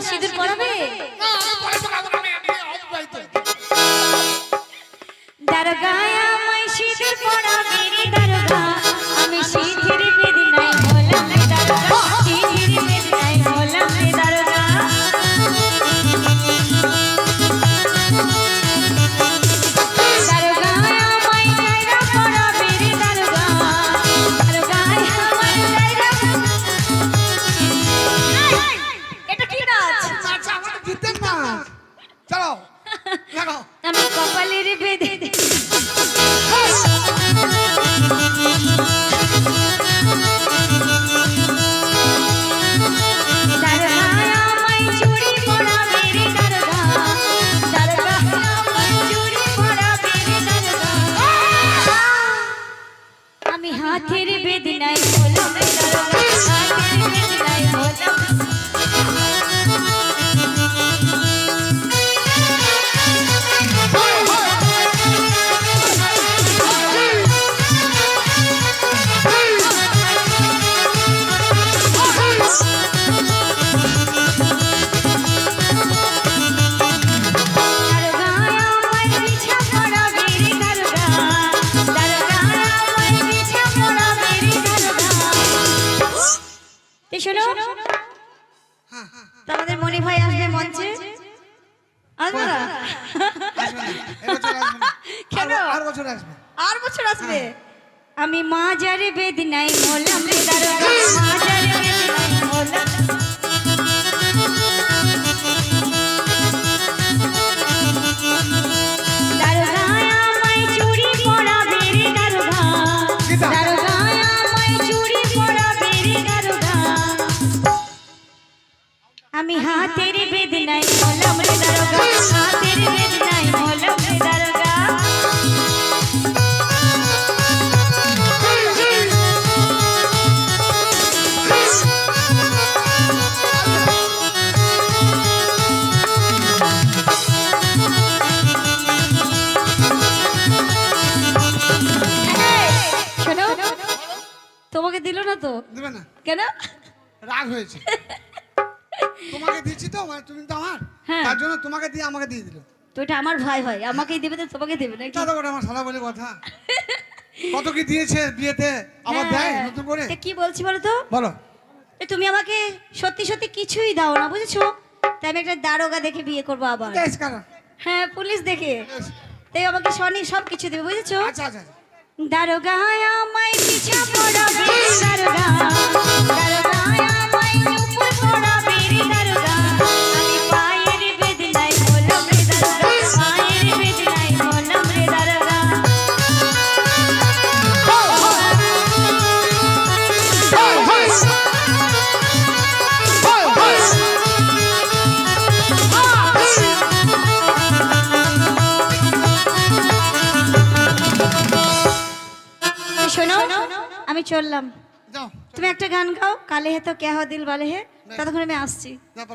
সিঁদুর পরাবে? দারোগা আমায় সিঁদুর পরাবে রে দারোগা, আমি সিঁথির বেদনায় হলাম রে দারোগা, সিঁথির বেদনায় হলাম রে দারোগা। দারোগা আমায় কায়দা পরাবে রে দারোগা, দারোগা আমায় কায়দা। এটা কি নাচ? আচ্ছা আমাদের গীতের নাচ। চলো লাগাও। আমি কপালের বেঁধে আমি হাতের বেদনায় হলাম রে দারোগা, হাতের বেদনায় হলাম। শোনো, তোমাদের মনি ভাই আসবে মঞ্চে। আসবে না? কেন? আর বছর আসবে। আর বছর আসবে। আমি মাজারে বেদনায় হলাম রে দারোগা, মাজারে বেদনায় হলাম। দারোগা আমায় চুড়ি পরাবে রে দারোগা, দারোগা আমায় চুড়ি পরাবে রে দারোগা। আমি হাতের বেদনায় হলাম রে দারোগা, হাতের বেদনায় হলাম রে দারোগা। শোনো, তোমাকে দিল না তো? দেবে না? কেন? রাগ হয়েছে। তোমাকে দিচ্ছি তো, মানে তুমি তো আমার, হ্যাঁ। তার জন্য তোমাকে দিয়ে আমাকে দিয়ে দিল। তো এটা আমার ভাই হয়, আমাকেই দেবে তো তোমাকে দেবে নাকি? দাদা ওটা আমার শালা বলে কথা। কত কি দিয়েছে বিয়েতে, আবার দেয় হ্যাঁ। নতুন করে। এ কি বলছি বলো তো? বলো। এ তুমি আমাকে সত্যি সত্যি কিছুই দাও না, বুঝেছো? তাই আমি একটা দারোগা দেখে বিয়ে করবো আবার। দেশ কারা? হ্যাঁ, পুলিশ দেখে। তাই আমাকে সনি সব কিছু দেবে, বুঝেছো? আচ্ছা আচ্ছা। দারোগা আমায় পিছা পড়াবে রে দারোগা, দারোগা আমায় উপর পড়াবে রে দারোগা। আমি পায়ের বেদনায় হলাম রে দারোগা, পায়ের বেদনায় হলাম রে দারোগা। শোনো, আমি চললাম। যাও। তুমি একটা গান গাও, কালে হে তো ক্যা হো দিল বালে হে। ততক্ষণ আমি আসছি। যাও।